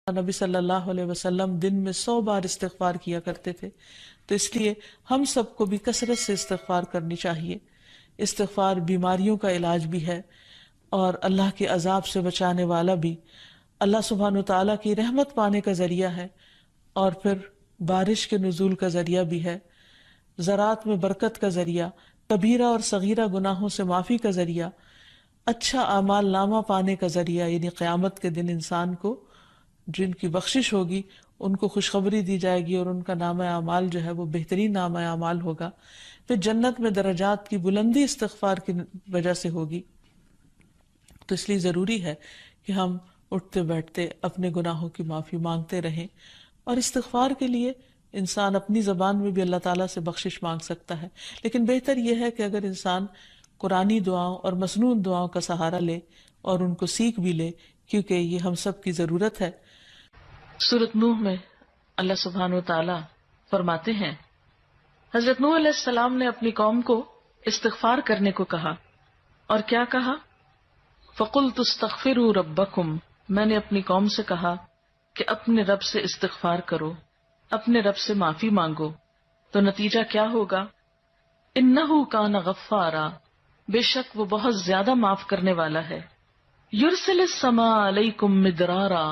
نبی صلی اللہ علیہ وسلم دن میں 100 بار استغفار کیا کرتے تھے، تو اس لیے ہم سب کو بھی کثرت سے استغفار کرنی چاہیے۔ استغفار بیماریوں کا علاج بھی ہے اور اللہ کے عذاب سے بچانے والا بھی، اللہ سبحانہ وتعالیٰ کی رحمت پانے کا ذریعہ ہے، اور پھر بارش کے نزول کا ذریعہ بھی ہے، زراعت میں برکت کا ذریعہ، کبیرہ اور صغیرہ گناہوں سے معافی کا ذریعہ، اچھا اعمال نامہ پانے کا ذریعہ، یعنی قیامت کے دن انسان کو جن کی بخشش ہوگی ان کو خوشخبری دی جائے گی اور ان کا نامہ اعمال جو ہے وہ بہترین نامہ اعمال ہوگا۔ پھر جنت میں درجات کی بلندی استغفار کی وجہ سے ہوگی۔ تو اس لیے ضروری ہے کہ ہم اٹھتے بیٹھتے اپنے گناہوں کی معافی مانگتے رہیں، اور استغفار کے لیے انسان اپنی زبان میں بھی اللہ تعالیٰ سے بخشش مانگ سکتا ہے، لیکن بہتر یہ ہے کہ اگر انسان قرآنی دعاؤں اور مسنون دعاؤں کا سہارا لے اور ان کو سیکھ بھی لے، کیونکہ یہ ہم سب کی ضرورت ہے۔ سورۃ نوح میں اللہ سبحانہ وتعالی فرماتے ہیں، حضرت نوح علیہ السلام نے اپنی قوم کو استغفار کرنے کو کہا، اور کیا کہا؟ فَقُلْتُ اسْتَغْفِرُوا رَبَّكُمْ، میں نے اپنی قوم سے کہا کہ اپنے رب سے استغفار کرو، اپنے رب سے معافی مانگو۔ تو نتیجہ کیا ہوگا؟ إِنَّهُ كَانَ غَفَّارًا، بے شک وہ بہت زیادہ معاف کرنے والا ہے۔ يُرْسِلِ السَّمَاءَ عَلَيْكُمْ مِدْرَارًا،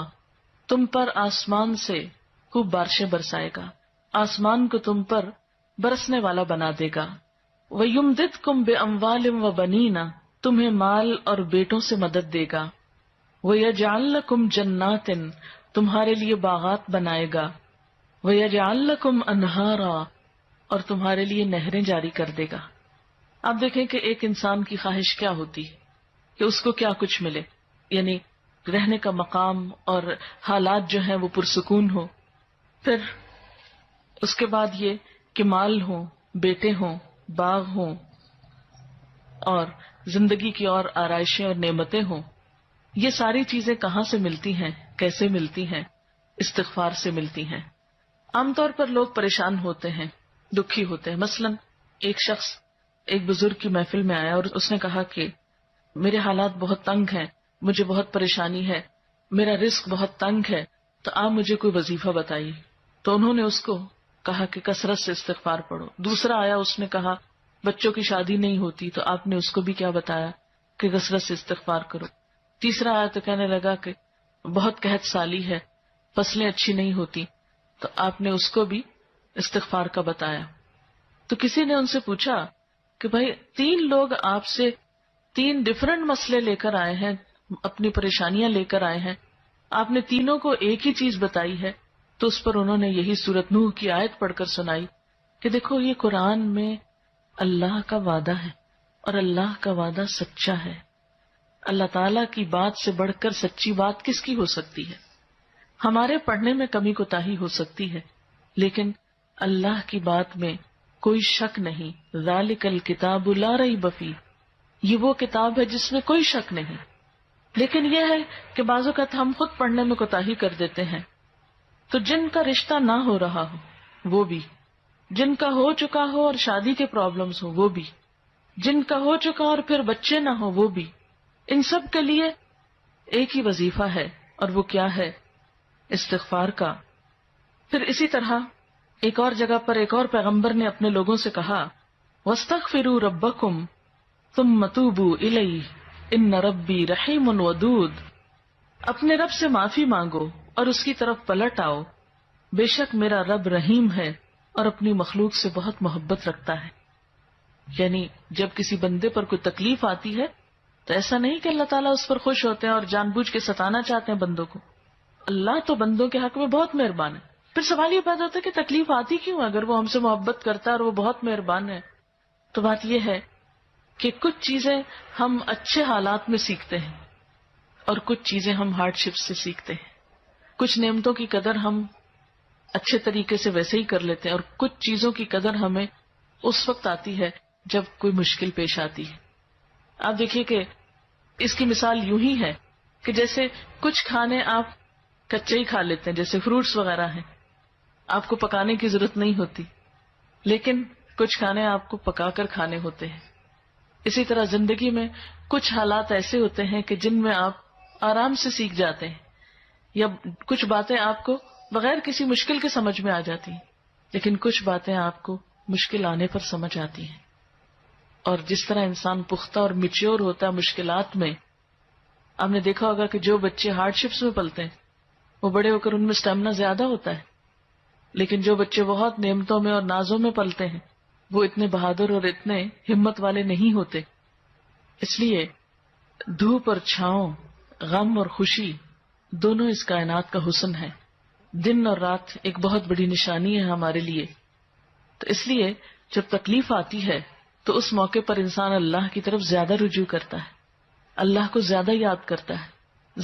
تم پر آسمان سے خوب بارشیں برسائے گا، آسمان کو تم پر برسنے والا بنا دے گا۔ وَيُمْدِدْكُمْ بِأَمْوَالٍ وَبَنِينَ، تمہیں مال اور بیٹوں سے مدد دے گا۔ وَيَجْعَلْ لَكُمْ جَنَّاتٍ، تمہارے لیے باغات بنائے گا۔ وَيَجْعَلْ لَكُمْ أَنْهَارًا، اور تمہارے لیے نہریں جاری کر دے گا۔ آپ دیکھیں کہ ایک انسان کی خواہش کیا ہوتی ہے کہ اس کو کیا کچھ ملے، یعنی رہنے کا مقام اور حالات جو ہیں وہ پرسکون ہو، پھر اس کے بعد یہ کہ مال ہوں، بیٹے ہوں، باغ ہوں، اور زندگی کی اور آرائشیں اور نعمتیں ہوں۔ یہ ساری چیزیں کہاں سے ملتی ہیں، کیسے ملتی ہیں؟ استغفار سے ملتی ہیں۔ عام طور پر لوگ پریشان ہوتے ہیں، دکھی ہوتے ہیں۔ مثلا ایک شخص ایک بزرگ کی محفل میں آیا اور اس نے کہا کہ میرے حالات بہت تنگ ہیں، مجھے بہت پریشانی ہے، میرا رزق بہت تنگ ہے، تو آپ مجھے کوئی وظیفہ بتائیے۔ تو انہوں نے اس کو کہا کہ کثرت سے استغفار پڑھو۔ دوسرا آیا، اس نے کہا بچوں کی شادی نہیں ہوتی، تو آپ نے اس کو بھی کیا بتایا کہ کثرت سے استغفار کرو۔ تیسرا آیا تو کہنے لگا کہ بہت قحط سالی ہے، فصلیں اچھی نہیں ہوتی، تو آپ نے اس کو بھی استغفار کا بتایا۔ تو کسی نے ان سے پوچھا کہ بھائی 3 لوگ آپ سے 3 ڈفرنٹ مسئلے لے کر آئے ہیں، اپنی پریشانیاں لے کر آئے ہیں، آپ نے تینوں کو ایک ہی چیز بتائی ہے۔ تو اس پر انہوں نے یہی سورۃ نوح کی آیت پڑھ کر سنائی کہ دیکھو یہ قرآن میں اللہ کا وعدہ ہے، اور اللہ کا وعدہ سچا ہے۔ اللہ تعالیٰ کی بات سے بڑھ کر سچی بات کس کی ہو سکتی ہے؟ ہمارے پڑھنے میں کمی کوتاہی ہو سکتی ہے، لیکن اللہ کی بات میں کوئی شک نہیں۔ ذالک الکتاب لا ریب فیہ، یہ وہ کتاب ہے جس میں کوئی شک نہیں۔ لیکن یہ ہے کہ بعض اوقات ہم خود پڑھنے میں کوتاہی کر دیتے ہیں۔ تو جن کا رشتہ نہ ہو رہا ہو وہ بھی، جن کا ہو چکا ہو اور شادی کے پرابلمز ہو وہ بھی، جن کا ہو چکا اور پھر بچے نہ ہو وہ بھی، ان سب کے لیے ایک ہی وظیفہ ہے، اور وہ کیا ہے؟ استغفار کا۔ پھر اسی طرح ایک اور جگہ پر ایک اور پیغمبر نے اپنے لوگوں سے کہا وَاسْتَغْفِرُوا رَبَّكُمْ ثُمَّ تُوبُوا إِلَيْهِ إِنَّ رَبِّي رَحِيمٌ وَدُودٌ، اپنے رب سے معافی مانگو اور اس کی طرف پلٹ آؤ، بے شک میرا رب رحیم ہے اور اپنی مخلوق سے بہت محبت رکھتا ہے۔ یعنی جب کسی بندے پر کوئی تکلیف آتی ہے تو ایسا نہیں کہ اللہ تعالیٰ اس پر خوش ہوتے ہیں اور جان بوجھ کے ستانا چاہتے ہیں بندوں کو۔ اللہ تو بندوں کے حق میں بہت مہربان ہے۔ پھر سوال یہ پیدا ہوتا ہے کہ تکلیف آتی کیوں؟ اگر وہ ہم سے محبت کرتا ہے اور وہ بہت مہربان ہے، تو بات یہ ہے کہ کچھ چیزیں ہم اچھے حالات میں سیکھتے ہیں اور کچھ چیزیں ہم ہارڈ شپ سے سیکھتے ہیں۔ کچھ نعمتوں کی قدر ہم اچھے طریقے سے ویسے ہی کر لیتے ہیں، اور کچھ چیزوں کی قدر ہمیں اس وقت آتی ہے جب کوئی مشکل پیش آتی ہے۔ آپ دیکھیے کہ اس کی مثال یوں ہی ہے کہ جیسے کچھ کھانے آپ کچے ہی کھا لیتے ہیں، جیسے فروٹس وغیرہ ہیں، آپ کو پکانے کی ضرورت نہیں ہوتی، لیکن کچھ کھانے آپ کو پکا کر کھانے ہوتے ہیں۔ اسی طرح زندگی میں کچھ حالات ایسے ہوتے ہیں کہ جن میں آپ آرام سے سیکھ جاتے ہیں، یا کچھ باتیں آپ کو بغیر کسی مشکل کے سمجھ میں آ جاتی ہیں، لیکن کچھ باتیں آپ کو مشکل آنے پر سمجھ آتی ہیں. اور جس طرح انسان پختہ اور میچیور ہوتا ہے مشکلات میں، آپ نے دیکھا ہوگا کہ جو بچے ہارڈ شپس میں پلتے ہیں وہ بڑے ہو کر ان میں اسٹیمنا زیادہ ہوتا ہے، لیکن جو بچے بہت نعمتوں میں اور نازوں میں پلتے ہیں وہ اتنے بہادر اور اتنے ہمت والے نہیں ہوتے. اس لیے دھوپ اور چھاؤں، غم اور خوشی، دونوں اس کائنات کا حسن ہے. دن اور رات ایک بہت بڑی نشانی ہے ہمارے لیے. تو اس لیے جب تکلیف آتی ہے تو اس موقع پر انسان اللہ کی طرف زیادہ رجوع کرتا ہے، اللہ کو زیادہ یاد کرتا ہے.